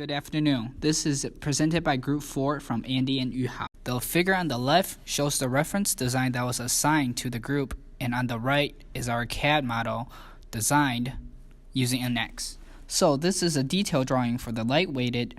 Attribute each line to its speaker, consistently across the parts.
Speaker 1: Good afternoon. This is presented by Group 4 from Andy and Yuhao. The figure on the left shows the reference design that was assigned to the group, and on the right is our CAD model designed using NX. So this is a detailed drawing for the light-weighted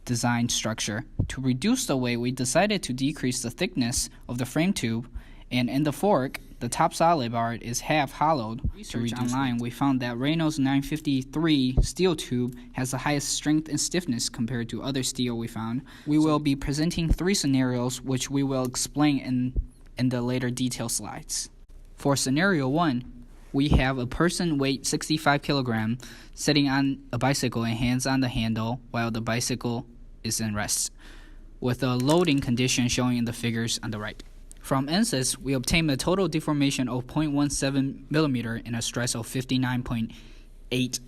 Speaker 1: design structure. To reduce the weight, we decided to decrease the thickness of the frame tube, and in the fork, the top solid bar is half hollowed. To read online, we found that Reynolds 953 steel tube has the highest strength and stiffness compared to other steel we found. We will be presenting 3 scenarios, which we will explain in the later detail slides. For scenario 1, we have a person weight 65 kilograms sitting on a bicycle and hands on the handle while the bicycle is in rest, with a loading condition showing in the figures on the right. From ANSYS, we obtained a total deformation of 0.17 mm and a stress of 59.8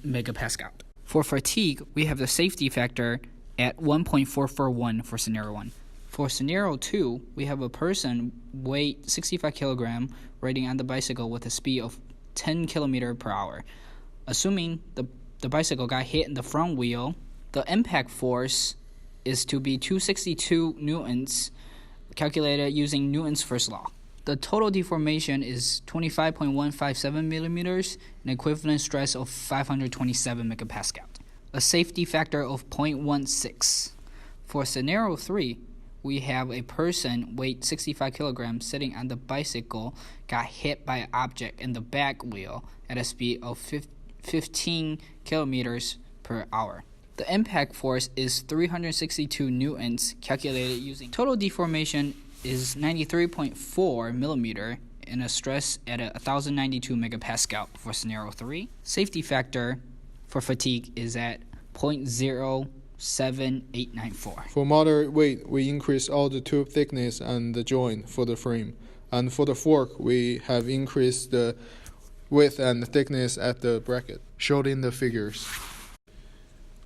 Speaker 1: megapascal. For fatigue, we have the safety factor at 1.441 for scenario 1. For scenario 2, we have a person weight 65 kilograms riding on the bicycle with a speed of 10 km per hour. Assuming the bicycle got hit in the front wheel, the impact force is to be 262 newtons, calculated using Newton's first law. The total deformation is 25.157 millimeters, an equivalent stress of 527 megapascal. A safety factor of 0.16. For scenario 3, we have a person weight 65 kilograms sitting on the bicycle got hit by an object in the back wheel at a speed of 15 kilometers per hour. The impact force is 362 newtons, calculated using total deformation is 93.4 millimeter and a stress at 1092 megapascal for scenario 3. Safety factor for fatigue is at 0.07894.
Speaker 2: For moderate weight, we increase all the tube thickness and the joint for the frame. And for the fork, we have increased the width and thickness at the bracket, shown in the figures.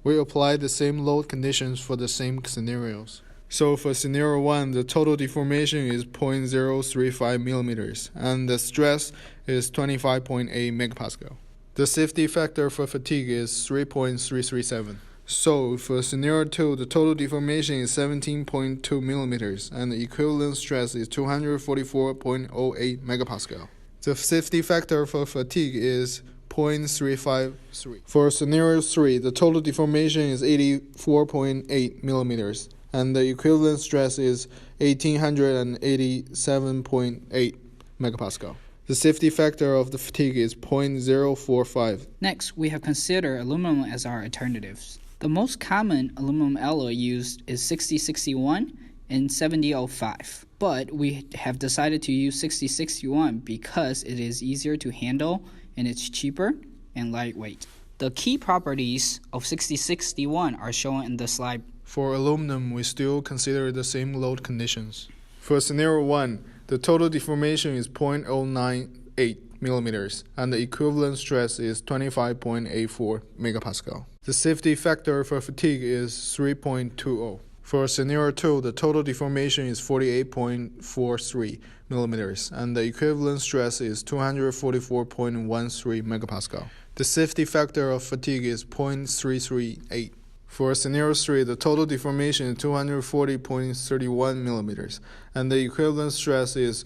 Speaker 2: We apply the same load conditions for the same scenarios. So for scenario 1, the total deformation is 0.035 millimeters, and the stress is 25.8 megapascal. The safety factor for fatigue is 3.337. So for scenario 2, the total deformation is 17.2 millimeters, and the equivalent stress is 244.08 megapascal. The safety factor for fatigue is 0.353. For scenario 3, the total deformation is 84.8 millimeters, and the equivalent stress is 1887.8 megapascal. The safety factor of the fatigue is 0.045.
Speaker 1: Next, we have considered aluminum as our alternatives. The most common aluminum alloy used is 6061 and 7005, but we have decided to use 6061 because it is easier to handle and it's cheaper and lightweight. The key properties of 6061 are shown in the slide.
Speaker 2: For aluminum, we still consider the same load conditions. For scenario 1, the total deformation is 0.098 millimeters, and the equivalent stress is 25.84 megapascal. The safety factor for fatigue is 3.20. For scenario 2, the total deformation is 48.43 millimeters, and the equivalent stress is 244.13 megapascal. The safety factor of fatigue is 0.338. For scenario 3, the total deformation is 240.31 millimeters, and the equivalent stress is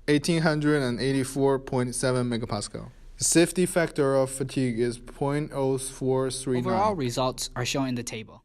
Speaker 2: 1884.7 megapascal. The safety factor of fatigue is 0.043.
Speaker 1: Overall results are shown in the table.